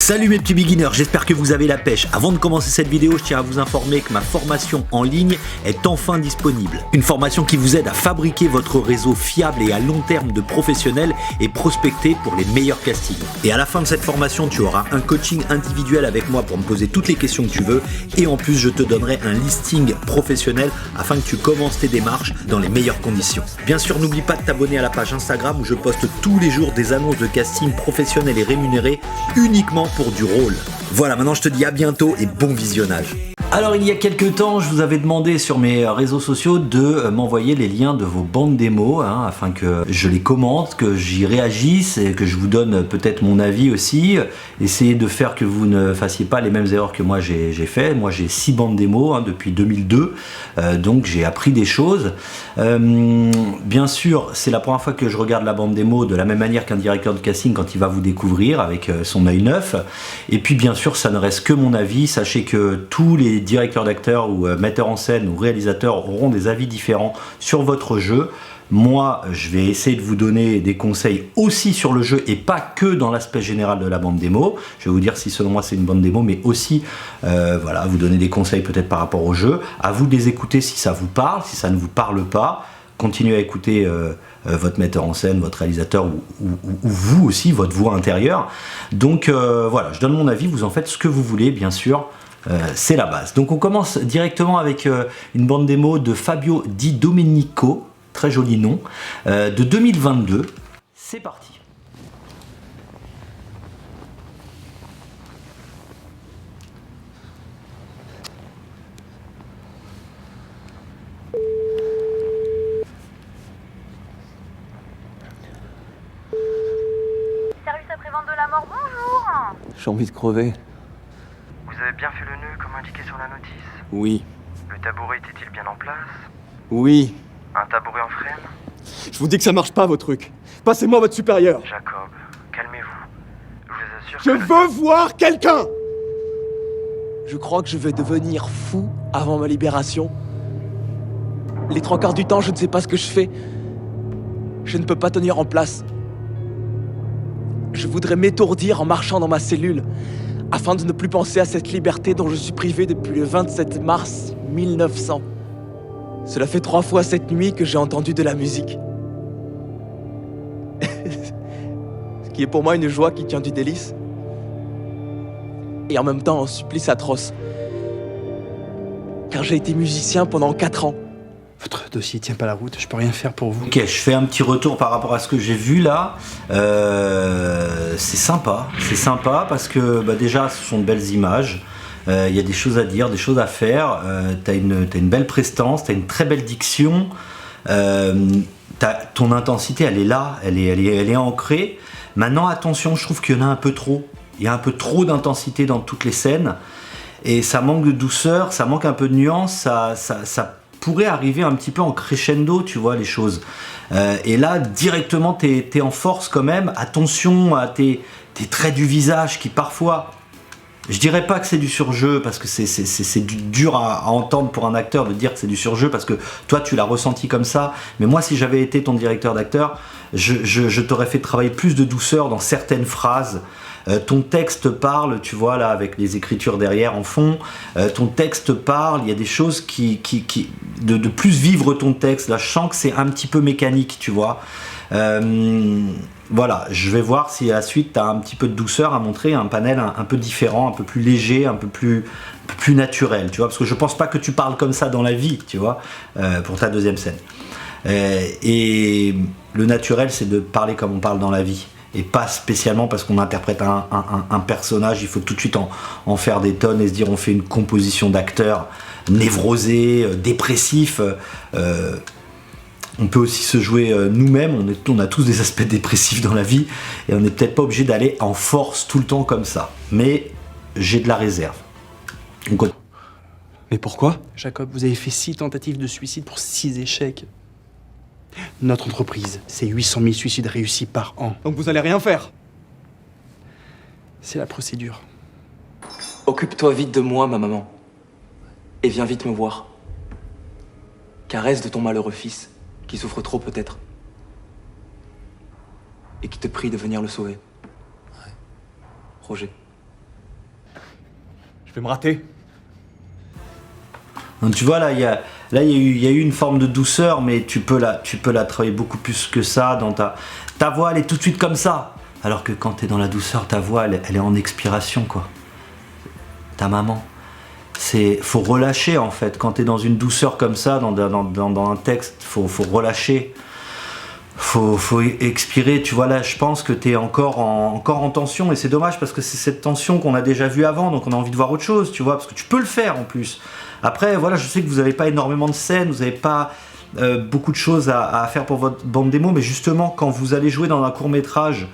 Salut mes petits beginners, j'espère que vous avez la pêche. Avant de commencer cette vidéo, je tiens à vous informer que ma formation en ligne est enfin disponible. Une formation qui vous aide à fabriquer votre réseau fiable et à long terme de professionnels et prospecter pour les meilleurs castings. Et à la fin de cette formation, tu auras un coaching individuel avec moi pour me poser toutes les questions que tu veux. Et en plus, je te donnerai un listing professionnel afin que tu commences tes démarches dans les meilleures conditions. Bien sûr, n'oublie pas de t'abonner à la page Instagram où je poste tous les jours des annonces de casting professionnels et rémunérés uniquement pour du rôle. Voilà, maintenant je te dis à bientôt et bon visionnage. Alors il y a quelques temps, je vous avais demandé sur mes réseaux sociaux de m'envoyer les liens de vos bandes démos afin que je les commente, que j'y réagisse et que je vous donne peut-être mon avis aussi. Essayez de faire que vous ne fassiez pas les mêmes erreurs que moi j'ai fait. Moi j'ai 6 bandes démos depuis 2002, donc j'ai appris des choses. Bien sûr, c'est la première fois que je regarde la bande démo de la même manière qu'un directeur de casting quand il va vous découvrir avec son œil neuf. Et puis bien sûr, ça ne reste que mon avis. Sachez que tous les directeurs d'acteurs ou metteurs en scène ou réalisateurs auront des avis différents sur votre jeu. Moi, je vais essayer de vous donner des conseils aussi sur le jeu et pas que dans l'aspect général de la bande démo. Je vais vous dire si selon moi c'est une bande démo, mais aussi voilà, vous donner des conseils peut-être par rapport au jeu. À vous de les écouter si ça vous parle, si ça ne vous parle pas. Continuez à écouter votre metteur en scène, votre réalisateur ou vous aussi, votre voix intérieure. Donc voilà, je donne mon avis, vous en faites ce que vous voulez, bien sûr. C'est la base. Donc on commence directement avec une bande démo de Fabio Di Domenico, très joli nom, de 2022. C'est parti. Service après-vente de la mort, bonjour. J'ai envie de crever. Vous avez bien fait le nœud comme indiqué sur la notice. Oui. Le tabouret était-il bien en place? Oui. Un tabouret en frêne? Je vous dis que ça marche pas, vos trucs. Passez-moi votre supérieur. Jacob, calmez-vous. Je vous assure Je que... veux voir quelqu'un. Je crois que je vais devenir fou avant ma libération. Les 3/4 du temps, je ne sais pas ce que je fais. Je ne peux pas tenir en place. Je voudrais m'étourdir en marchant dans ma cellule, afin de ne plus penser à cette liberté dont je suis privé depuis le 27 mars 1900. Cela fait 3 fois cette nuit que j'ai entendu de la musique. Ce qui est pour moi une joie qui tient du délice. Et en même temps un supplice atroce. Car j'ai été musicien pendant 4 ans. Votre dossier tient pas la route, je peux rien faire pour vous. Ok, je fais un petit retour par rapport à ce que j'ai vu là. C'est sympa parce que déjà ce sont de belles images. Il y a des choses à dire, des choses à faire. T'as une belle prestance, t'as une très belle diction. Ton intensité, elle est là, elle est ancrée. Maintenant, attention, je trouve qu'il y en a un peu trop. Il y a un peu trop d'intensité dans toutes les scènes. Et ça manque de douceur, ça manque un peu de nuance, ça pourrait arriver un petit peu en crescendo, tu vois, les choses. Et là, directement, t'es en force quand même. Attention à tes traits du visage qui parfois... Je dirais pas que c'est du surjeu parce que c'est dur à entendre pour un acteur de dire que c'est du surjeu parce que toi tu l'as ressenti comme ça. Mais moi, si j'avais été ton directeur d'acteur, je t'aurais fait travailler plus de douceur dans certaines phrases. Ton texte parle, tu vois là avec les écritures derrière en fond, ton texte parle, il y a des choses de plus vivre ton texte, là je sens que c'est un petit peu mécanique, tu vois. Voilà, je vais voir si à la suite tu as un petit peu de douceur à montrer, un panel un peu différent, un peu plus léger, un peu plus naturel, tu vois, parce que je pense pas que tu parles comme ça dans la vie, tu vois, pour ta deuxième scène. Et le naturel, c'est de parler comme on parle dans la vie. Et pas spécialement parce qu'on interprète un personnage, il faut tout de suite en faire des tonnes et se dire on fait une composition d'acteurs névrosés, dépressifs. On peut aussi se jouer nous-mêmes, on a tous des aspects dépressifs dans la vie et on n'est peut-être pas obligé d'aller en force tout le temps comme ça. Mais j'ai de la réserve. Donc, Mais pourquoi? Jacob, vous avez fait 6 tentatives de suicide pour 6 échecs. Notre entreprise, c'est 800 000 suicides réussis par an. Donc vous allez rien faire? C'est la procédure. Occupe-toi vite de moi, ma maman. Et viens vite me voir. Caresse de ton malheureux fils, qui souffre trop peut-être. Et qui te prie de venir le sauver. Ouais. Roger. vais me rater. Donc tu vois, là, il y a eu une forme de douceur, mais tu peux la travailler beaucoup plus que ça. Dans ta voix, elle est tout de suite comme ça. Alors que quand tu es dans la douceur, ta voix, elle est en expiration, quoi. Ta maman. Faut relâcher, en fait. Quand tu es dans une douceur comme ça, dans un texte, faut relâcher. Faut expirer. Tu vois, là, je pense que tu es encore en tension. Et c'est dommage, parce que c'est cette tension qu'on a déjà vue avant. Donc on a envie de voir autre chose, tu vois. Parce que tu peux le faire, en plus. Après, voilà, je sais que vous n'avez pas énormément de scènes. Vous n'avez pas beaucoup de choses à faire pour votre bande démo. Mais justement, quand vous allez jouer dans un court-métrage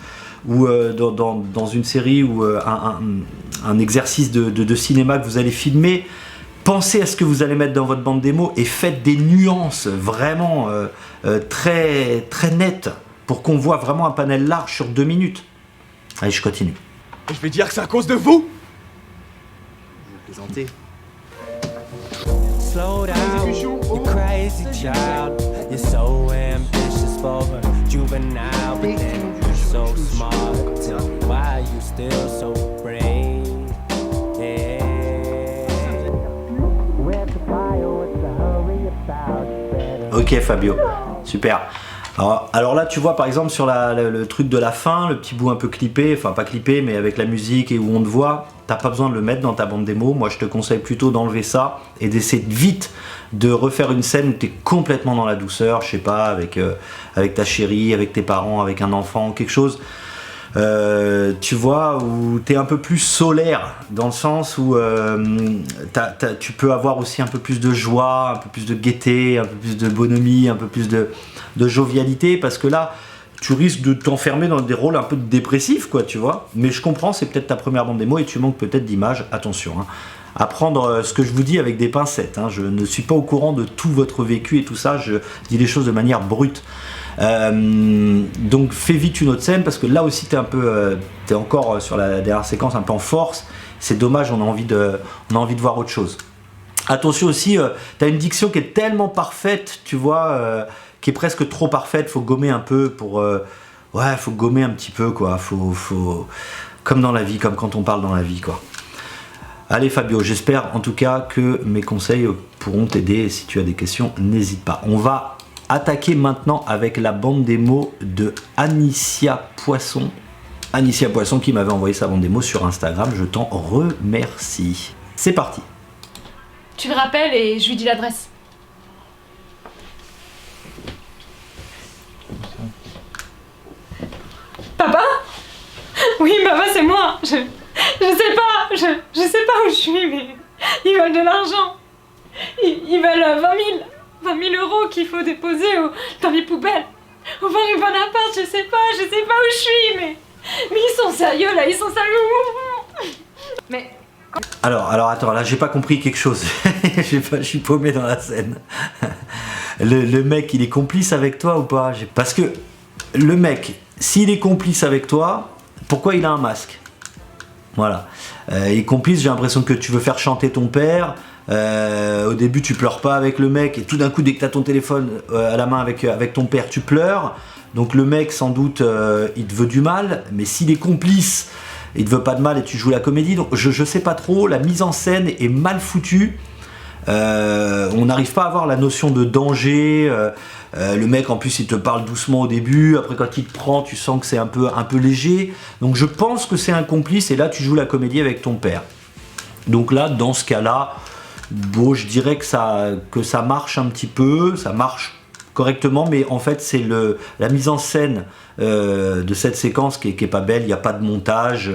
ou dans une série ou un exercice de cinéma que vous allez filmer, pensez à ce que vous allez mettre dans votre bande démo et faites des nuances vraiment très, très nettes pour qu'on voit vraiment un panel large sur 2 minutes. Allez, je continue. Et je vais dire que c'est à cause de vous. Vous plaisantez. Slow down, you crazy child. You're so ambitious for a juvenile, but then you're so smart. Why are you still so brave? Yeah. Where's the fire? What's the hurry about? Ok Fabio, super. Alors là tu vois par exemple sur le truc de la fin, le petit bout un peu clippé, enfin pas clippé mais avec la musique et où on te voit, t'as pas besoin de le mettre dans ta bande démo. Moi je te conseille plutôt d'enlever ça et d'essayer vite de refaire une scène où t'es complètement dans la douceur, je sais pas, avec ta chérie, avec tes parents, avec un enfant, quelque chose. Tu vois, où t'es un peu plus solaire, dans le sens où tu peux avoir aussi un peu plus de joie, un peu plus de gaieté, un peu plus de bonhomie, un peu plus de jovialité, parce que là, tu risques de t'enfermer dans des rôles un peu dépressifs, quoi, tu vois. Mais je comprends, c'est peut-être ta première bande démo et tu manques peut-être d'images, attention, hein. À prendre ce que je vous dis avec des pincettes, hein. Je ne suis pas au courant de tout votre vécu et tout ça, je dis les choses de manière brute. Donc fais vite une autre scène parce que là aussi t'es encore sur la dernière séquence un peu en force. C'est dommage, on a envie de voir autre chose. Attention aussi, t'as une diction qui est tellement parfaite, tu vois, qui est presque trop parfaite. Faut gommer un peu pour, faut gommer un petit peu quoi. Faut comme dans la vie, comme quand on parle dans la vie quoi. Allez Fabio, j'espère en tout cas que mes conseils pourront t'aider. Si tu as des questions, n'hésite pas. On va attaquer maintenant avec la bande démo de Anicia Poisson. Anicia Poisson qui m'avait envoyé sa bande démo sur Instagram, je t'en remercie. C'est parti. Tu le rappelles et je lui dis l'adresse. Papa? Oui, papa, c'est moi. Je sais pas, je sais pas où je suis, mais ils veulent de l'argent. Ils veulent 20 000 euros qu'il faut déposer dans les poubelles. Au fond du bon appart, je sais pas où je suis, mais ils sont sérieux là, ils sont sérieux. Mais... Alors attends, là j'ai pas compris quelque chose. Je suis paumé dans la scène. Le mec, il est complice avec toi ou pas? Parce que le mec, s'il est complice avec toi, pourquoi il a un masque? Voilà. Il est complice, j'ai l'impression que tu veux faire chanter ton père. Au début tu pleures pas avec le mec et tout d'un coup dès que tu as ton téléphone à la main avec ton père tu pleures. Donc le mec sans doute il te veut du mal, mais s'il est complice il te veut pas de mal et tu joues la comédie. Donc je sais pas trop, la mise en scène est mal foutue. On n'arrive pas à avoir la notion de danger. Le mec en plus il te parle doucement au début, après quand il te prend tu sens que c'est un peu léger. Donc je pense que c'est un complice et là tu joues la comédie avec ton père. Donc là dans ce cas là, bon, je dirais que ça marche un petit peu, ça marche correctement, mais en fait c'est la mise en scène de cette séquence qui est pas belle. Il n'y a pas de montage,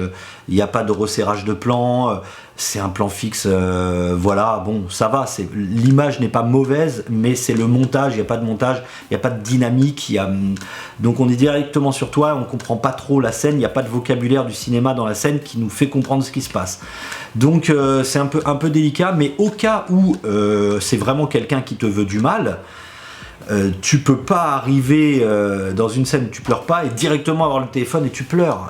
il n'y a pas de resserrage de plan, c'est un plan fixe, voilà, bon ça va, l'image n'est pas mauvaise, mais c'est le montage, il n'y a pas de montage, il n'y a pas de dynamique, donc on est directement sur toi, on comprend pas trop la scène, il n'y a pas de vocabulaire du cinéma dans la scène qui nous fait comprendre ce qui se passe. Donc c'est un peu délicat, mais au cas où c'est vraiment quelqu'un qui te veut du mal, tu peux pas arriver dans une scène où tu pleures pas et directement avoir le téléphone et tu pleures.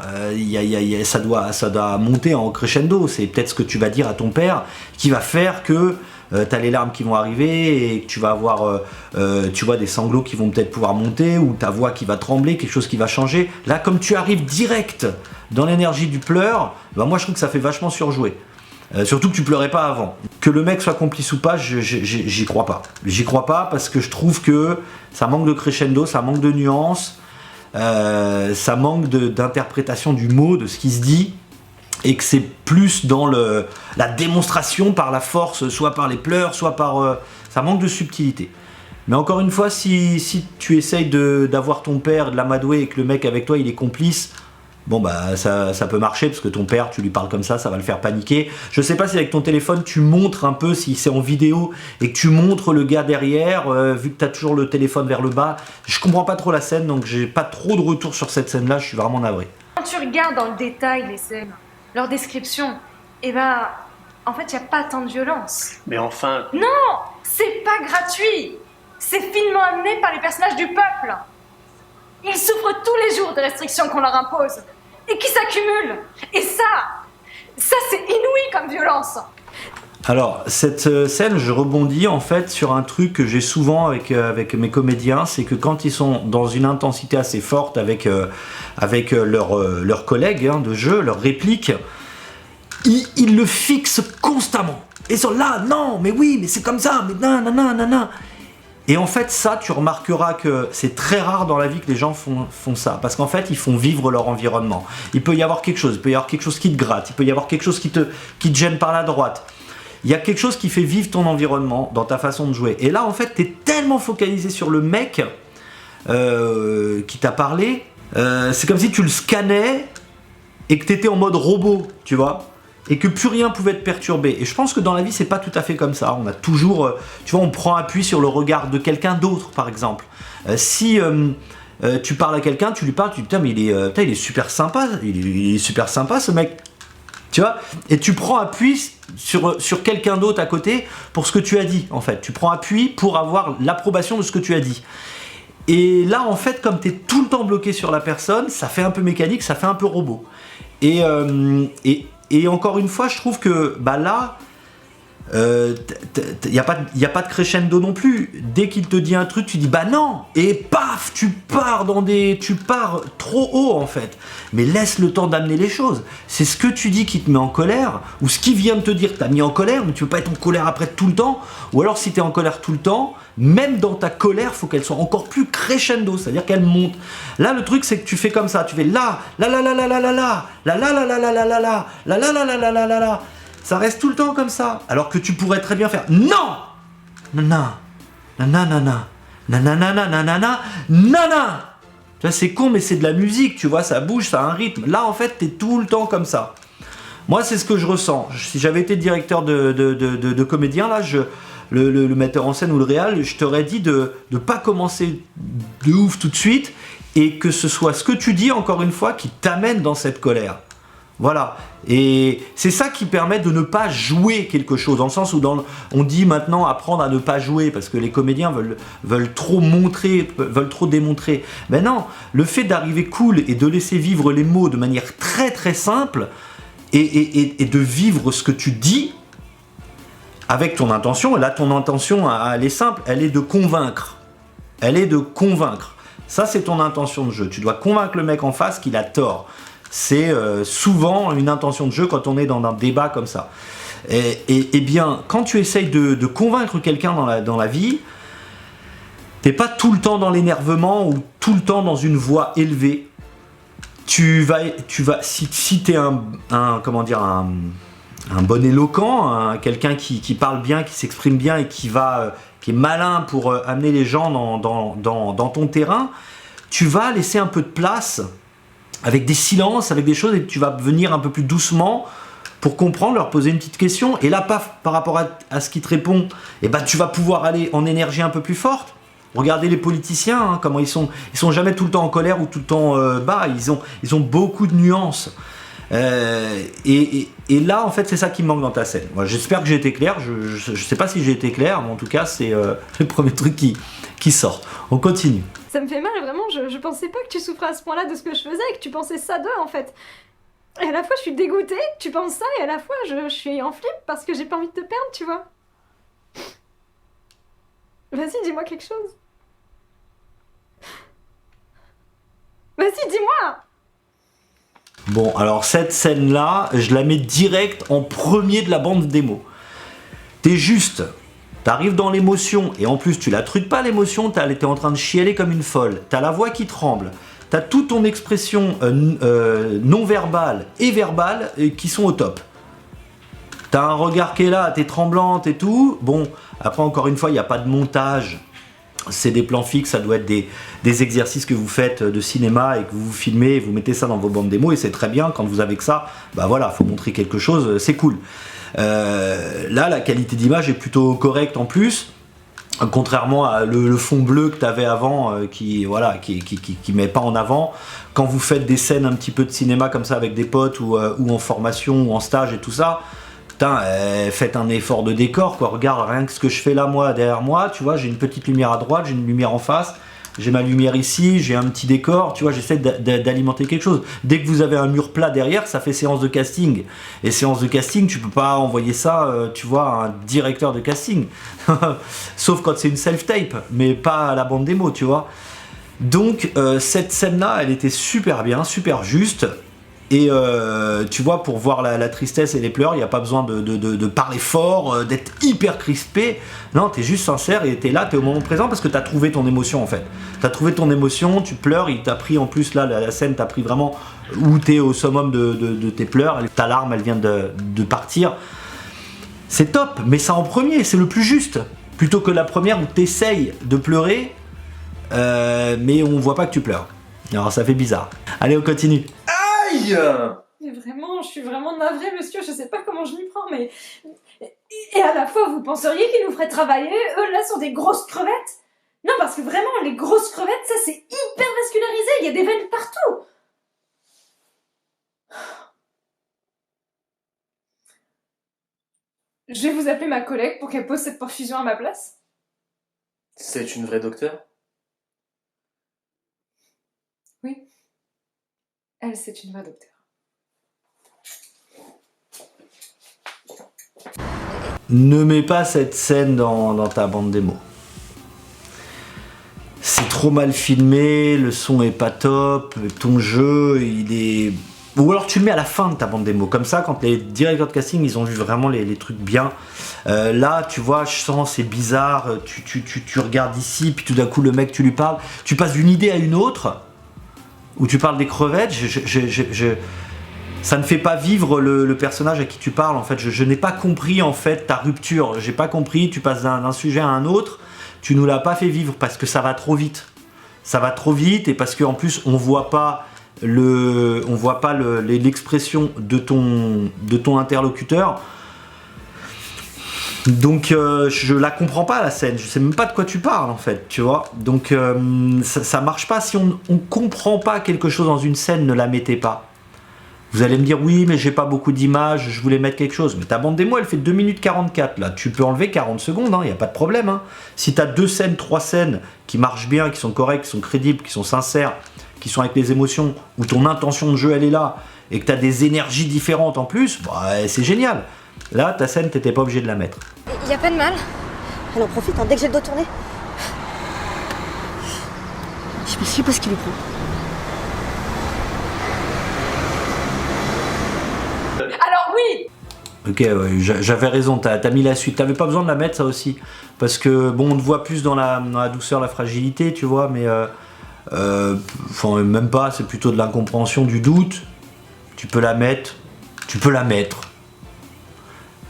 Ça doit monter en crescendo. C'est peut-être ce que tu vas dire à ton père qui va faire que tu as les larmes qui vont arriver et que tu vas avoir tu vois, des sanglots qui vont peut-être pouvoir monter ou ta voix qui va trembler, quelque chose qui va changer. Là, comme tu arrives direct dans l'énergie du pleur, bah moi je trouve que ça fait vachement surjouer. Surtout que tu pleurais pas avant. Que le mec soit complice ou pas, j'y crois pas. J'y crois pas parce que je trouve que ça manque de crescendo, ça manque de nuances, ça manque d'interprétation du mot, de ce qui se dit, et que c'est plus dans la démonstration par la force, soit par les pleurs, soit par... ça manque de subtilité. Mais encore une fois, si tu essayes d'avoir ton père, de l'amadouer, et que le mec avec toi, il est complice... Bon bah ça peut marcher parce que ton père, tu lui parles comme ça va le faire paniquer. Je sais pas si avec ton téléphone tu montres un peu, si c'est en vidéo et que tu montres le gars derrière, vu que tu as toujours le téléphone vers le bas. Je comprends pas trop la scène, donc j'ai pas trop de retour sur cette scène là, je suis vraiment navré. Quand tu regardes dans le détail les scènes, leur description, et en fait, il n'y a pas tant de violence. Mais enfin... Non, c'est pas gratuit. C'est finement amené par les personnages du peuple. Ils souffrent tous les jours des restrictions qu'on leur impose et qui s'accumulent. Et ça c'est inouï comme violence. Alors, cette scène, je rebondis en fait sur un truc que j'ai souvent avec mes comédiens, c'est que quand ils sont dans une intensité assez forte avec leurs collègues de jeu, leurs répliques, ils le fixent constamment. Et ils sont là, non, mais oui, mais c'est comme ça, mais non. Et en fait, ça, tu remarqueras que c'est très rare dans la vie que les gens font ça. Parce qu'en fait, ils font vivre leur environnement. Il peut y avoir quelque chose, qui te gratte, il peut y avoir quelque chose qui te gêne par la droite. Il y a quelque chose qui fait vivre ton environnement dans ta façon de jouer. Et là, en fait, tu es tellement focalisé sur le mec qui t'a parlé. C'est comme si tu le scannais et que tu étais en mode robot, tu vois. Et que plus rien pouvait te perturber. Et je pense que dans la vie, c'est pas tout à fait comme ça. On a toujours, tu vois, on prend appui sur le regard de quelqu'un d'autre, par exemple. Si tu parles à quelqu'un, tu lui parles, tu dis putain, mais il est super sympa, il est super sympa ce mec. Tu vois. Et tu prends appui sur quelqu'un d'autre à côté pour ce que tu as dit, en fait. Tu prends appui pour avoir l'approbation de ce que tu as dit. Et là, en fait, comme tu es tout le temps bloqué sur la personne, ça fait un peu mécanique, ça fait un peu robot. Et encore une fois, je trouve que là, il n'y a pas de crescendo non plus. Dès qu'il te dit un truc, tu dis bah non, et paf, tu pars trop haut en fait. Mais laisse le temps d'amener les choses. C'est ce que tu dis qui te met en colère, ou ce qu'il vient de te dire t'a mis en colère, mais tu peux pas être en colère après tout le temps. Ou alors si tu es en colère tout le temps, même dans ta colère, faut qu'elle soit encore plus crescendo, c'est-à-dire qu'elle monte. Là, le truc, c'est que tu fais comme ça, tu fais là. Ça reste tout le temps comme ça, alors que tu pourrais très bien faire non, nanana. Tu vois, c'est con, mais c'est de la musique, tu vois, ça bouge, ça a un rythme. Là, en fait, t'es tout le temps comme ça. Moi, c'est ce que je ressens. Si j'avais été directeur de comédien, là, le metteur en scène ou le réal, je t'aurais dit de pas commencer de ouf tout de suite et que ce soit ce que tu dis, encore une fois, qui t'amène dans cette colère. Voilà. Et c'est ça qui permet de ne pas jouer quelque chose, dans le sens où on dit maintenant apprendre à ne pas jouer, parce que les comédiens veulent trop montrer, veulent trop démontrer. Mais non, le fait d'arriver cool et de laisser vivre les mots de manière très très simple, et de vivre ce que tu dis, avec ton intention, et là ton intention, elle est simple, elle est de convaincre. Ça, c'est ton intention de jeu. Tu dois convaincre le mec en face qu'il a tort. C'est souvent une intention de jeu quand on est dans un débat comme ça. Et bien, quand tu essayes de convaincre quelqu'un dans la vie, t'es pas tout le temps dans l'énervement ou tout le temps dans une voix élevée. Tu vas si t'es un bon éloquent, quelqu'un qui parle bien, qui s'exprime bien et qui est malin pour amener les gens dans ton terrain, tu vas laisser un peu de place avec des silences, avec des choses, et tu vas venir un peu plus doucement pour comprendre, leur poser une petite question, et là, paf, par rapport à ce qui te répond, et ben, tu vas pouvoir aller en énergie un peu plus forte. Regardez les politiciens, comment ils sont jamais tout le temps en colère ou tout le temps bas, ils ont beaucoup de nuances. Et là, en fait, c'est ça qui me manque dans ta scène. Moi, j'espère que j'ai été clair, je sais pas si j'ai été clair, mais en tout cas, c'est le premier truc qui sort. On continue. Ça me fait mal, vraiment, je pensais pas que tu souffrais à ce point-là de ce que je faisais et que tu pensais ça d'eux, en fait. Et à la fois, je suis dégoûtée que tu penses ça, et à la fois, je suis en flip parce que j'ai pas envie de te perdre, tu vois. Vas-y, dis-moi quelque chose. Vas-y, dis-moi. Bon, alors cette scène-là, je la mets direct en premier de la bande démo. T'es juste, t'arrives dans l'émotion, et en plus tu la truques pas l'émotion, t'es en train de chialer comme une folle, t'as la voix qui tremble, t'as toute ton expression non verbale et verbale qui sont au top. T'as un regard qui est là, t'es tremblante et tout. Bon, après encore une fois, il n'y a pas de montage. C'est des plans fixes, ça doit être des exercices que vous faites de cinéma et que vous filmez, et vous mettez ça dans vos bandes démo et c'est très bien. Quand vous avez que ça, bah voilà, faut montrer quelque chose, c'est cool. Là, la qualité d'image est plutôt correcte en plus, contrairement à le fond bleu que tu avais avant, qui met pas en avant. Quand vous faites des scènes un petit peu de cinéma comme ça avec des potes ou en formation ou en stage et tout ça, putain, faites un effort de décor, quoi. Regarde rien que ce que je fais là, moi, derrière moi, tu vois, j'ai une petite lumière à droite, j'ai une lumière en face, j'ai ma lumière ici, j'ai un petit décor, tu vois, j'essaie d'alimenter quelque chose. Dès que vous avez un mur plat derrière, ça fait séance de casting. Et séance de casting, tu peux pas envoyer ça, tu vois, à un directeur de casting. Sauf quand c'est une self-tape, mais pas à la bande démo, tu vois. Donc, cette scène-là, elle était super bien, super juste. Et tu vois, pour voir la tristesse et les pleurs, il n'y a pas besoin de parler fort, d'être hyper crispé. Non, t'es juste sincère et t'es là, t'es au moment présent parce que t'as trouvé ton émotion en fait. T'as trouvé ton émotion, tu pleures, il t'a pris en plus là, la scène t'a pris vraiment où t'es au summum de tes pleurs, ta larme elle vient de partir. C'est top, mais ça en premier, c'est le plus juste. Plutôt que la première où t'essayes de pleurer, mais on voit pas que tu pleures. Alors ça fait bizarre. Allez, on continue. Mais vraiment, je suis vraiment navrée, monsieur, je sais pas comment je m'y prends, mais... Et à la fois, vous penseriez qu'ils nous feraient travailler, eux, là, sont des grosses crevettes? Non, parce que vraiment, les grosses crevettes, ça, c'est hyper vascularisé, il y a des veines partout. Je vais vous appeler ma collègue pour qu'elle pose cette perfusion à ma place. C'est une vraie docteure? Oui. Elle, c'est une vraie docteure. Ne mets pas cette scène dans ta bande démo. C'est trop mal filmé, le son est pas top, ton jeu, il est... Ou alors tu le mets à la fin de ta bande démo, comme ça, quand les directeurs de casting, ils ont vu vraiment les trucs bien. Là, tu vois, je sens, c'est bizarre, tu regardes ici, puis tout d'un coup, le mec, tu lui parles, tu passes d'une idée à une autre, où tu parles des crevettes, ça ne fait pas vivre le personnage à qui tu parles, en fait. Je n'ai pas compris, en fait, ta rupture. J'ai pas compris, tu passes d'un sujet à un autre, tu nous l'as pas fait vivre, parce que ça va trop vite. Ça va trop vite, et parce qu'en plus, on voit pas l'expression de ton interlocuteur. Donc je la comprends pas la scène, je sais même pas de quoi tu parles en fait, tu vois. Donc ça marche pas. Si on comprend pas quelque chose dans une scène, ne la mettez pas. Vous allez me dire oui mais j'ai pas beaucoup d'images, je voulais mettre quelque chose. Mais ta bande démo elle fait 2 minutes 44 là, tu peux enlever 40 secondes, hein, y a pas de problème. Hein. Si t'as 2 scènes, 3 scènes qui marchent bien, qui sont correctes, qui sont crédibles, qui sont sincères, qui sont avec les émotions, où ton intention de jeu elle est là, et que t'as des énergies différentes en plus, bah, c'est génial. Là, ta scène, t'étais pas obligé de la mettre. Y a pas de mal. Elle en profite, hein, dès que j'ai le dos tourné. Je sais pas ce qu'il lui prend. Alors oui. Ok, ouais, j'avais raison, t'as mis la suite. T'avais pas besoin de la mettre, ça aussi. Parce que, bon, on te voit plus dans la douceur, la fragilité, tu vois, mais... enfin, même pas, c'est plutôt de l'incompréhension, du doute. Tu peux la mettre.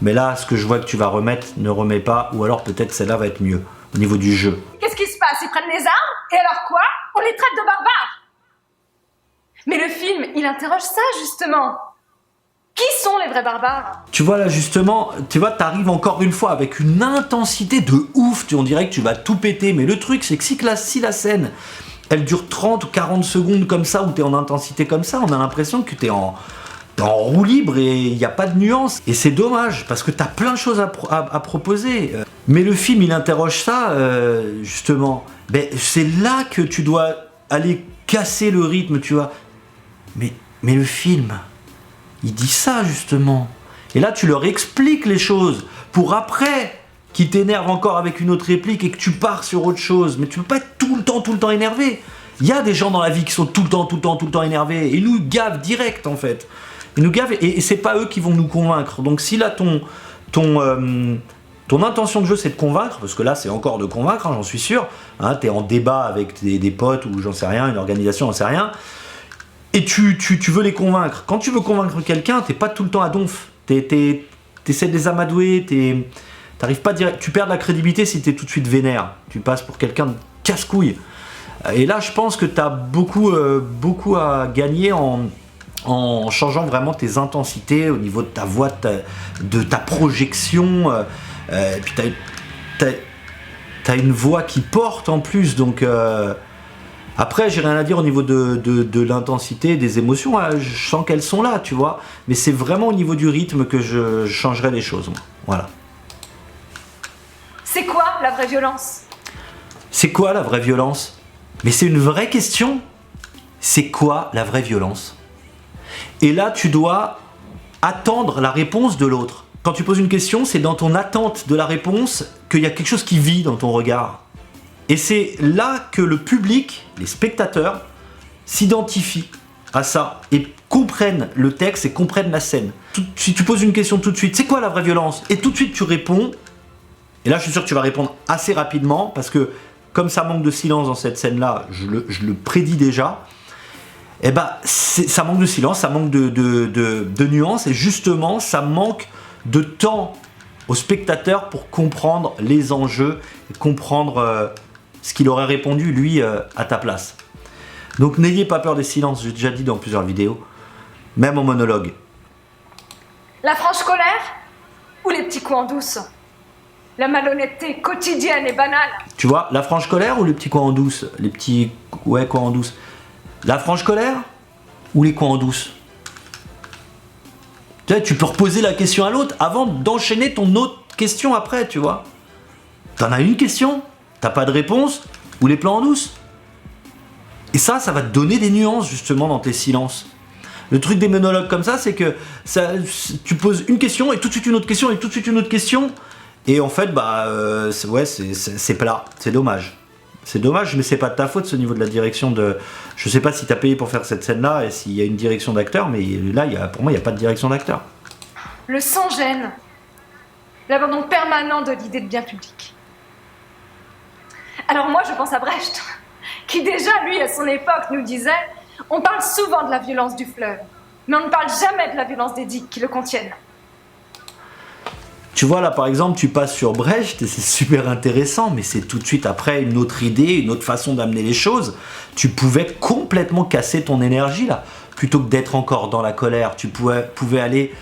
Mais là, ce que je vois que tu vas remettre, ne remets pas, ou alors peut-être celle-là va être mieux, au niveau du jeu. Qu'est-ce qui se passe? Ils prennent les armes? Et alors quoi? On les traite de barbares? Mais le film, il interroge ça, justement. Qui sont les vrais barbares? Tu vois, là, justement, tu vois, t'arrives encore une fois avec une intensité de ouf, on dirait que tu vas tout péter, mais le truc, c'est que si la scène, elle dure 30 ou 40 secondes comme ça, où t'es en intensité comme ça, on a l'impression que t'es en roue libre et il n'y a pas de nuance. Et c'est dommage, parce que tu as plein de choses à proposer. Mais le film, il interroge ça, justement. Ben, c'est là que tu dois aller casser le rythme, tu vois. Mais le film, il dit ça, justement. Et là, tu leur expliques les choses, pour après qu'ils t'énervent encore avec une autre réplique et que tu pars sur autre chose. Mais tu peux pas être tout le temps énervé. Il y a des gens dans la vie qui sont tout le temps énervés, et ils nous gavent direct en fait. Ils nous gavent, et c'est pas eux qui vont nous convaincre. Donc si là ton intention de jeu c'est de convaincre, parce que là c'est encore de convaincre, hein, j'en suis sûr, hein, t'es en débat avec des potes ou j'en sais rien, une organisation, j'en sais rien, et tu veux les convaincre. Quand tu veux convaincre quelqu'un, t'es pas tout le temps à donf, t'essaies de les amadouer, t'arrives pas direct, tu perds de la crédibilité si t'es tout de suite vénère, tu passes pour quelqu'un de casse-couille. Et là je pense que t'as beaucoup à gagner en changeant vraiment tes intensités au niveau de ta voix, de ta projection, et puis t'as une voix qui porte en plus, donc après j'ai rien à dire au niveau de l'intensité, des émotions, hein, je sens qu'elles sont là, tu vois, mais c'est vraiment au niveau du rythme que je changerai les choses, voilà. C'est quoi la vraie violence? C'est quoi la vraie violence? Mais c'est une vraie question. C'est quoi la vraie violence? Et là, tu dois attendre la réponse de l'autre. Quand tu poses une question, c'est dans ton attente de la réponse qu'il y a quelque chose qui vit dans ton regard. Et c'est là que le public, les spectateurs, s'identifient à ça et comprennent le texte et comprennent la scène. Si tu poses une question tout de suite, c'est quoi la vraie violence? Et tout de suite tu réponds, et là je suis sûr que tu vas répondre assez rapidement, parce que comme ça manque de silence dans cette scène-là, je le prédis déjà, et ben ça manque de silence, ça manque de nuances, et justement ça manque de temps au spectateur pour comprendre les enjeux, et comprendre ce qu'il aurait répondu lui à ta place. Donc n'ayez pas peur des silences, j'ai déjà dit dans plusieurs vidéos, même en monologue. La franche colère ou les petits coups en douce? La malhonnêteté quotidienne et banale. Tu vois, la franche colère ou les petits coups en douce? Les petits coups en douce. La franche colère ou les coups en douce? Tu peux reposer la question à l'autre avant d'enchaîner ton autre question après, tu vois. T'en as une question, t'as pas de réponse, ou les plans en douce. Et ça va te donner des nuances justement dans tes silences. Le truc des monologues comme ça, c'est que tu poses une question et tout de suite une autre question et tout de suite une autre question. Et en fait, c'est plat, c'est dommage. C'est dommage, mais c'est pas de ta faute ce niveau de la direction de... Je sais pas si t'as payé pour faire cette scène-là et s'il y a une direction d'acteur, mais là, pour moi, il n'y a pas de direction d'acteur. Le sans-gêne. L'abandon permanent de l'idée de bien public. Alors moi, je pense à Brecht, qui déjà, lui, à son époque, nous disait « On parle souvent de la violence du fleuve, mais on ne parle jamais de la violence des digues qui le contiennent. » Tu vois, là, par exemple, tu passes sur Brecht, et c'est super intéressant, mais c'est tout de suite après une autre idée, une autre façon d'amener les choses. Tu pouvais complètement casser ton énergie, là. Plutôt que d'être encore dans la colère, tu pouvais aller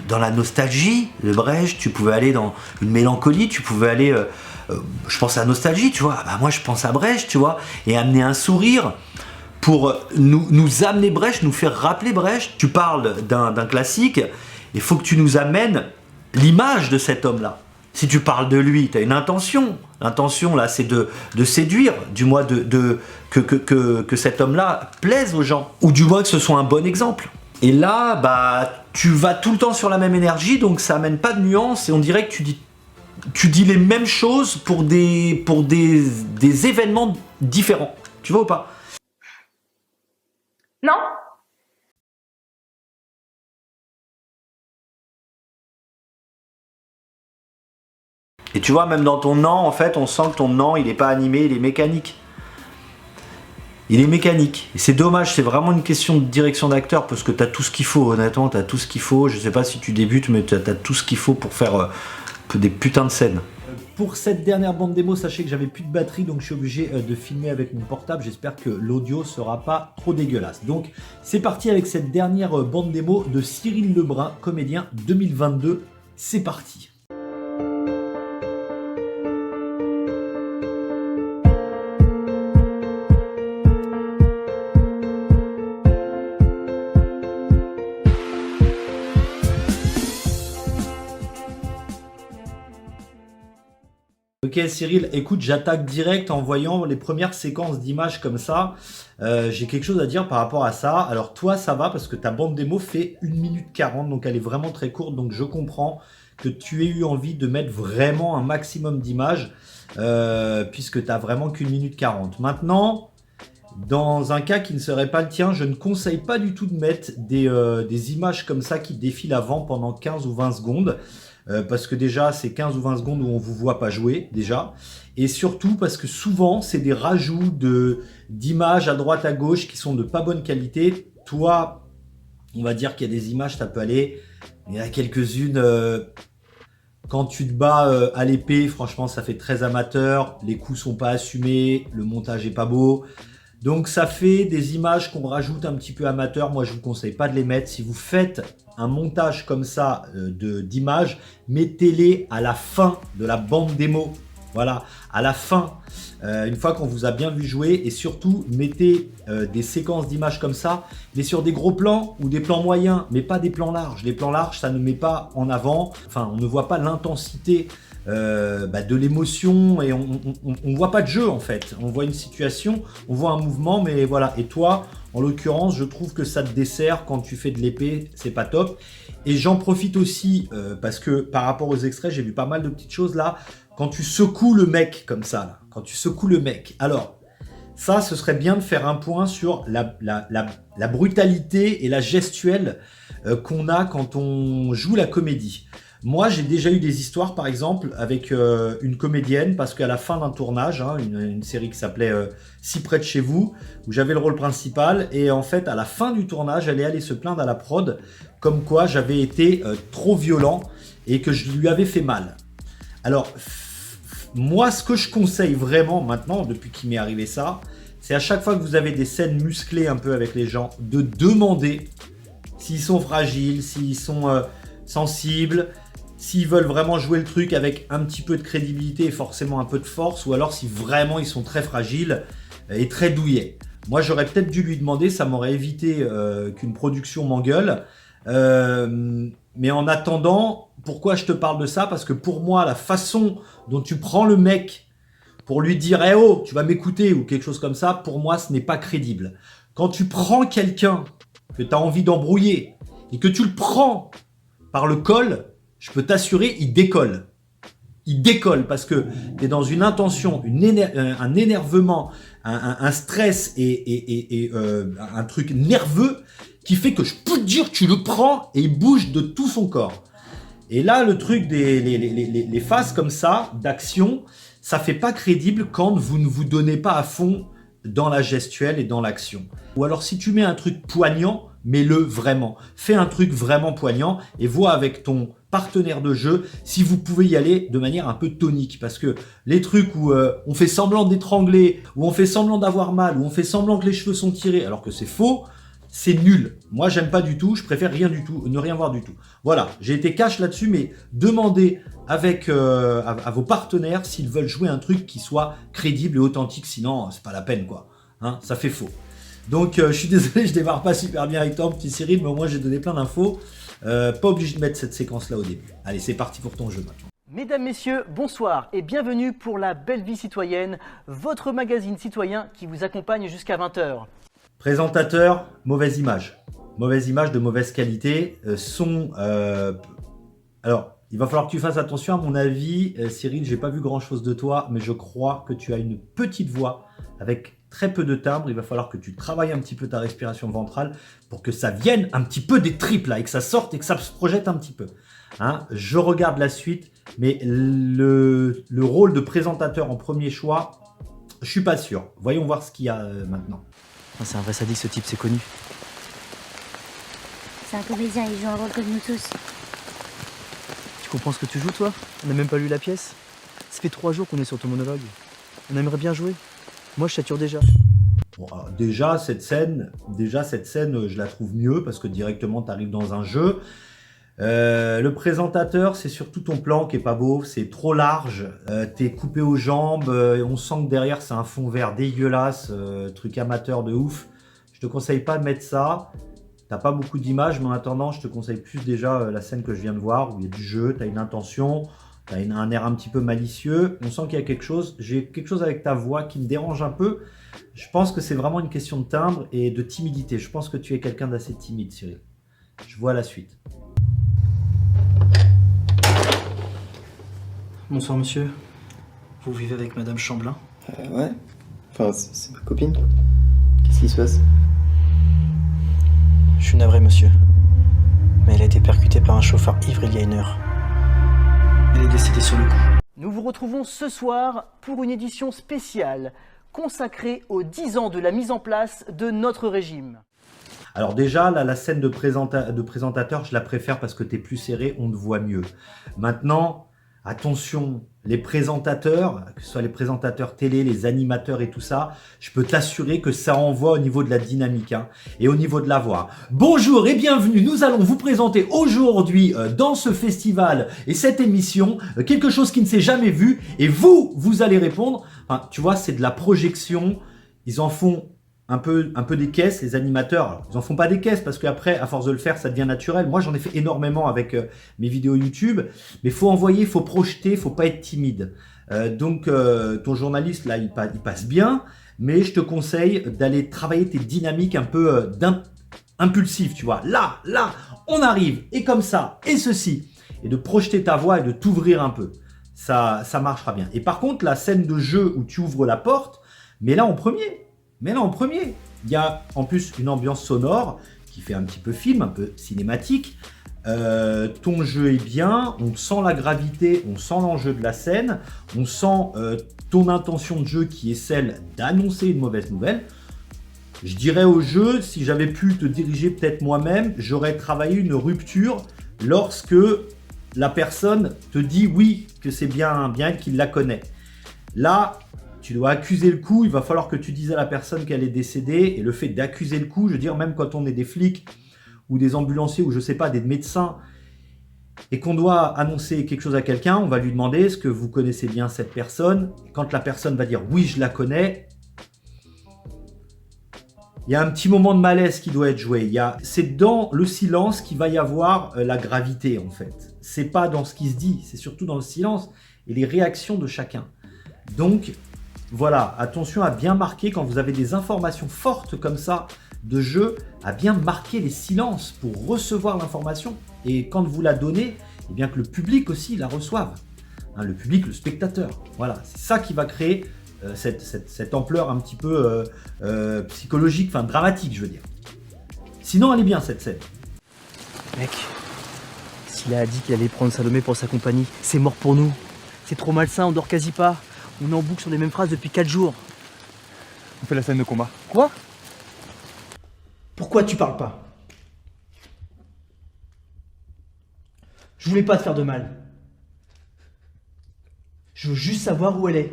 dans la nostalgie de Brecht, tu pouvais aller dans une mélancolie, tu pouvais aller... je pense à la nostalgie, tu vois. Ah bah moi, je pense à Brecht, tu vois, et amener un sourire pour nous amener Brecht, nous faire rappeler Brecht. Tu parles d'un classique, il faut que tu nous amènes l'image de cet homme-là. Si tu parles de lui, tu as une intention. L'intention, là, c'est de séduire, du moins que cet homme-là plaise aux gens. Ou du moins que ce soit un bon exemple. Et là, bah, tu vas tout le temps sur la même énergie, donc ça amène pas de nuance, et on dirait que tu dis les mêmes choses pour des événements différents. Tu vois ou pas? Non? Et tu vois, même dans ton non, en fait, on sent que ton non, il n'est pas animé, il est mécanique. Il est mécanique. Et c'est dommage, c'est vraiment une question de direction d'acteur, parce que tu as tout ce qu'il faut, honnêtement, tu as tout ce qu'il faut. Je sais pas si tu débutes, mais tu as tout ce qu'il faut pour faire des putains de scènes. Pour cette dernière bande démo, sachez que j'avais plus de batterie, donc je suis obligé de filmer avec mon portable. J'espère que l'audio sera pas trop dégueulasse. Donc c'est parti avec cette dernière bande démo de Cyril Lebrun, comédien 2022. C'est parti. Ok Cyril, écoute, j'attaque direct en voyant les premières séquences d'images comme ça. J'ai quelque chose à dire par rapport à ça. Alors toi ça va parce que ta bande démo fait 1 minute 40, donc elle est vraiment très courte. Donc je comprends que tu aies eu envie de mettre vraiment un maximum d'images puisque tu n'as vraiment qu'1 minute 40. Maintenant, Dans un cas qui ne serait pas le tien, je ne conseille pas du tout de mettre des images comme ça qui défilent avant pendant 15 ou 20 secondes. Parce que déjà, c'est 15 ou 20 secondes où on vous voit pas jouer, déjà. Et surtout parce que souvent, c'est des rajouts d'images à droite, à gauche qui sont de pas bonne qualité. Toi, on va dire qu'il y a des images, ça peut aller. Il y en a quelques-unes... Quand tu te bats à l'épée, franchement, ça fait très amateur. Les coups sont pas assumés, le montage est pas beau. Donc ça fait des images qu'on rajoute un petit peu amateur. Moi, je vous conseille pas de les mettre. Si vous faites un montage comme ça d'images, mettez-les à la fin de la bande démo. Voilà, à la fin, une fois qu'on vous a bien vu jouer, et surtout mettez des séquences d'images comme ça, mais sur des gros plans ou des plans moyens, mais pas des plans larges. Les plans larges, ça ne met pas en avant, enfin on ne voit pas l'intensité de l'émotion et on voit pas de jeu en fait. On voit une situation, on voit un mouvement, mais voilà. Et toi, en l'occurrence, je trouve que ça te dessert quand tu fais de l'épée, c'est pas top. Et j'en profite aussi parce que par rapport aux extraits, j'ai vu pas mal de petites choses là. Quand tu secoues le mec comme ça, là, quand tu secoues le mec, alors ça, ce serait bien de faire un point sur la brutalité et la gestuelle qu'on a quand on joue la comédie. Moi, j'ai déjà eu des histoires, par exemple, avec une comédienne, parce qu'à la fin d'un tournage, hein, une série qui s'appelait Si près de chez vous, où j'avais le rôle principal, et en fait, à la fin du tournage, elle est allée se plaindre à la prod, comme quoi j'avais été trop violent et que je lui avais fait mal. Alors, moi, ce que je conseille vraiment maintenant, depuis qu'il m'est arrivé ça, c'est à chaque fois que vous avez des scènes musclées un peu avec les gens, de demander s'ils sont fragiles, s'ils sont sensibles, s'ils veulent vraiment jouer le truc avec un petit peu de crédibilité et forcément un peu de force, ou alors si vraiment ils sont très fragiles et très douillets. Moi, j'aurais peut-être dû lui demander, ça m'aurait évité qu'une production m'engueule. Mais en attendant, pourquoi je te parle de ça? Parce que pour moi, la façon dont tu prends le mec pour lui dire « Eh oh, tu vas m'écouter » ou quelque chose comme ça, pour moi, ce n'est pas crédible. Quand tu prends quelqu'un que tu as envie d'embrouiller et que tu le prends par le col, je peux t'assurer, il décolle. Il décolle parce que tu es dans une intention, un énervement, un stress et un truc nerveux qui fait que je peux te dire, tu le prends et il bouge de tout son corps. Et là, le truc les phases comme ça, d'action, ça fait pas crédible quand vous ne vous donnez pas à fond dans la gestuelle et dans l'action. Ou alors, si tu mets un truc poignant, mets-le vraiment. Fais un truc vraiment poignant et vois avec ton partenaire de jeu si vous pouvez y aller de manière un peu tonique. Parce que les trucs où on fait semblant d'étrangler, où on fait semblant d'avoir mal, où on fait semblant que les cheveux sont tirés alors que c'est faux, c'est nul. Moi, j'aime pas du tout. Je préfère rien du tout, ne rien voir du tout. Voilà, j'ai été cash là-dessus, mais demandez avec à vos partenaires s'ils veulent jouer un truc qui soit crédible et authentique. Sinon, c'est pas la peine, quoi. Hein, ça fait faux. Donc, je suis désolé, je démarre pas super bien avec toi, petit Cyril, mais au moins, j'ai donné plein d'infos. Pas obligé de mettre cette séquence-là au début. Allez, c'est parti pour ton jeu maintenant. Mesdames, Messieurs, bonsoir et bienvenue pour La Belle Vie Citoyenne, votre magazine citoyen qui vous accompagne jusqu'à 20h. Présentateur, mauvaise image. Mauvaise image de mauvaise qualité. Alors, il va falloir que tu fasses attention à mon avis. Cyril, j'ai pas vu grand-chose de toi, mais je crois que tu as une petite voix avec très peu de timbre. Il va falloir que tu travailles un petit peu ta respiration ventrale pour que ça vienne un petit peu des tripes là, et que ça sorte et que ça se projette un petit peu. Hein, je regarde la suite, mais le rôle de présentateur en premier choix, je suis pas sûr. Voyons voir ce qu'il y a maintenant. C'est un vrai sadique ce type, c'est connu. C'est un comédien, il joue un rôle comme nous tous. Tu comprends ce que tu joues toi? On n'a même pas lu la pièce. Ça fait 3 jours qu'on est sur ton monologue. On aimerait bien jouer. Moi je sature déjà. Bon, alors, déjà cette scène, je la trouve mieux parce que directement tu arrives dans un jeu. Le présentateur, c'est surtout ton plan qui est pas beau, c'est trop large, t'es coupé aux jambes, on sent que derrière c'est un fond vert dégueulasse, truc amateur de ouf. Je te conseille pas de mettre ça, t'as pas beaucoup d'images, mais en attendant je te conseille plus déjà la scène que je viens de voir, où il y a du jeu, t'as une intention, t'as un air un petit peu malicieux, on sent qu'il y a quelque chose, j'ai quelque chose avec ta voix qui me dérange un peu. Je pense que c'est vraiment une question de timbre et de timidité, je pense que tu es quelqu'un d'assez timide, Cyril. Je vois la suite. Bonsoir monsieur. Vous vivez avec madame Chamblin? Ouais. Enfin, c'est ma copine. qui se passe? Je suis navré, monsieur. Mais elle a été percutée par un chauffeur ivre il y a 1 heure. Elle est décédée sur le coup. Nous vous retrouvons ce soir pour une édition spéciale consacrée aux 10 ans de la mise en place de notre régime. Alors déjà, là, la scène de présentateur, je la préfère parce que t'es plus serré, on te voit mieux. Maintenant, attention, les présentateurs, que ce soit les présentateurs télé, les animateurs et tout ça, je peux t'assurer que ça envoie au niveau de la dynamique hein, et au niveau de la voix. Bonjour et bienvenue, nous allons vous présenter aujourd'hui dans ce festival et cette émission quelque chose qui ne s'est jamais vu et vous allez répondre. Enfin, tu vois, c'est de la projection, ils en font un peu des caisses, les animateurs. Alors, ils en font pas des caisses parce qu'après, à force de le faire, ça devient naturel. Moi, j'en ai fait énormément avec mes vidéos YouTube, mais faut envoyer, faut projeter, faut pas être timide. Donc, ton journaliste là, il passe bien, mais je te conseille d'aller travailler tes dynamiques un peu impulsives, tu vois. Là, on arrive et comme ça et ceci, et de projeter ta voix et de t'ouvrir un peu. Ça marchera bien. Et par contre, la scène de jeu où tu ouvres la porte, mais là en premier. Il y a en plus une ambiance sonore qui fait un petit peu film, un peu cinématique. Ton jeu est bien, on sent la gravité, on sent l'enjeu de la scène, on sent ton intention de jeu qui est celle d'annoncer une mauvaise nouvelle. Je dirais au jeu, si j'avais pu te diriger peut-être moi-même, j'aurais travaillé une rupture lorsque la personne te dit oui, que c'est bien elle qui la connaît. Là, tu dois accuser le coup, il va falloir que tu dises à la personne qu'elle est décédée. Et le fait d'accuser le coup, je veux dire, même quand on est des flics ou des ambulanciers ou je sais pas, des médecins et qu'on doit annoncer quelque chose à quelqu'un, on va lui demander est-ce que vous connaissez bien cette personne. Et quand la personne va dire oui, je la connais, il y a un petit moment de malaise qui doit être joué. C'est dans le silence qu'il va y avoir la gravité en fait. C'est pas dans ce qui se dit, c'est surtout dans le silence et les réactions de chacun. Donc, voilà, attention à bien marquer quand vous avez des informations fortes comme ça de jeu, à bien marquer les silences pour recevoir l'information et quand vous la donnez, eh bien que le public aussi la reçoive. Hein, le public, le spectateur. Voilà, c'est ça qui va créer cette ampleur un petit peu psychologique, enfin dramatique, je veux dire. Sinon, elle est bien cette scène. Mec, s'il a dit qu'il allait prendre Salomé pour sa compagnie, c'est mort pour nous. C'est trop malsain, on dort quasi pas. On est en boucle sur les mêmes phrases depuis 4 jours. On fait la scène de combat. Quoi? Pourquoi tu parles pas? Je voulais pas te faire de mal. Je veux juste savoir où elle est.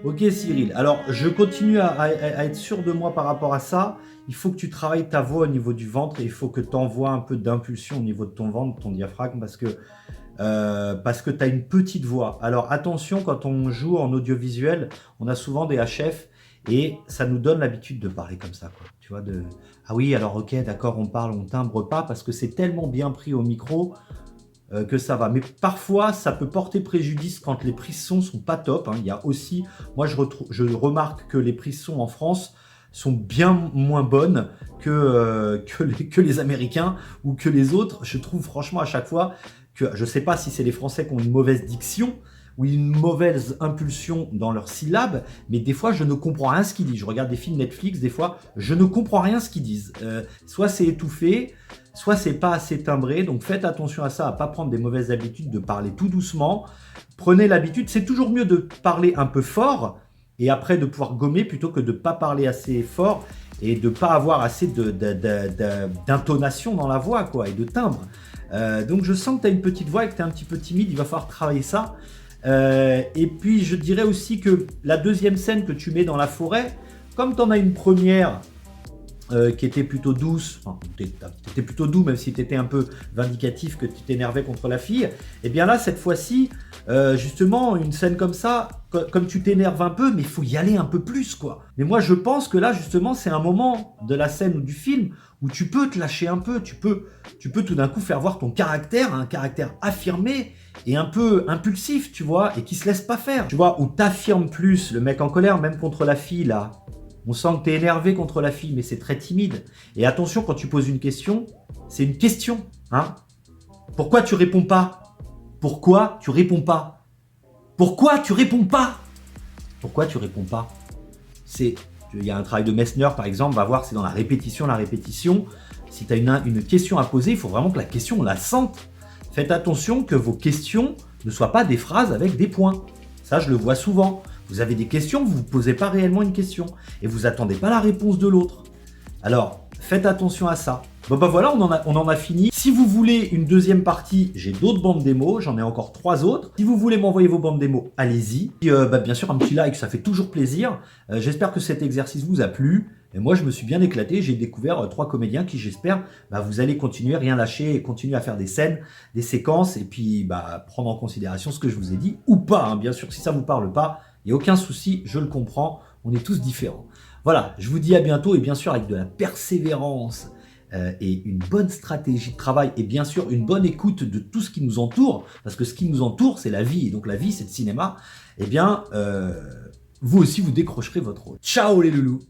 Ok Cyril, alors je continue à être sûr de moi par rapport à ça. Il faut que tu travailles ta voix au niveau du ventre et il faut que tu envoies un peu d'impulsion au niveau de ton ventre, ton diaphragme, parce que tu as une petite voix. Alors attention, quand on joue en audiovisuel, on a souvent des HF et ça nous donne l'habitude de parler comme ça, quoi. Tu vois, ah oui, alors ok, d'accord, on parle, on timbre pas parce que c'est tellement bien pris au micro que ça va. Mais parfois, ça peut porter préjudice quand les prises son sont pas top. Hein. Il y a aussi, moi je remarque que les prises son en France sont bien moins bonnes que les Américains ou que les autres. Je trouve franchement à chaque fois que, je sais pas si c'est les Français qui ont une mauvaise diction ou une mauvaise impulsion dans leurs syllabes, mais des fois je ne comprends rien ce qu'ils disent. Je regarde des films Netflix, des fois je ne comprends rien ce qu'ils disent. Soit c'est étouffé, soit c'est pas assez timbré, donc faites attention à ça, à pas prendre des mauvaises habitudes, de parler tout doucement. Prenez l'habitude, c'est toujours mieux de parler un peu fort et après de pouvoir gommer plutôt que de pas parler assez fort et de pas avoir assez d'intonation dans la voix, quoi, et de timbre. Donc je sens que tu as une petite voix et que tu es un petit peu timide, il va falloir travailler ça. Et puis je dirais aussi que la deuxième scène que tu mets dans la forêt, comme tu en as une première qui était plutôt douce, enfin, t'étais plutôt doux même si tu étais un peu vindicatif, que tu t'énervais contre la fille, et bien là cette fois-ci, justement une scène comme ça, comme tu t'énerves un peu, mais il faut y aller un peu plus, quoi. Mais moi je pense que là justement c'est un moment de la scène ou du film où tu peux te lâcher un peu, tu peux tout d'un coup faire voir ton caractère, un caractère affirmé et un peu impulsif, tu vois, et qui se laisse pas faire, tu vois, où t'affirmes plus, le mec en colère, même contre la fille là. On sent que tu es énervé contre la fille, mais c'est très timide. Et attention, quand tu poses une question, c'est une question. Hein. Pourquoi tu réponds pas? Pourquoi tu réponds pas? Pourquoi tu réponds pas? Pourquoi tu réponds pas? Il y a un travail de Messner par exemple, va voir, c'est dans la répétition. Si tu as une question à poser, il faut vraiment que la question, on la sente. Faites attention que vos questions ne soient pas des phrases avec des points. Ça, je le vois souvent. Vous avez des questions, vous ne posez pas réellement une question. Et vous n'attendez pas la réponse de l'autre. Alors, faites attention à ça. Bon bah voilà, on en a fini. Si vous voulez une deuxième partie, j'ai d'autres bandes démos, j'en ai encore 3 autres. Si vous voulez m'envoyer vos bandes démos, allez-y. Bien sûr, un petit like, ça fait toujours plaisir. J'espère que cet exercice vous a plu. Et moi, je me suis bien éclaté. J'ai découvert 3 comédiens qui, j'espère, vous allez continuer, rien lâcher, et continuer à faire des scènes, des séquences, et puis prendre en considération ce que je vous ai dit, ou pas. Hein. Bien sûr, si ça ne vous parle pas, il n'y a aucun souci, je le comprends. On est tous différents. Voilà, je vous dis à bientôt, et bien sûr, avec de la persévérance, et une bonne stratégie de travail et bien sûr une bonne écoute de tout ce qui nous entoure, parce que ce qui nous entoure c'est la vie, et donc la vie c'est le cinéma, et bien vous aussi vous décrocherez votre rôle. Ciao les loulous!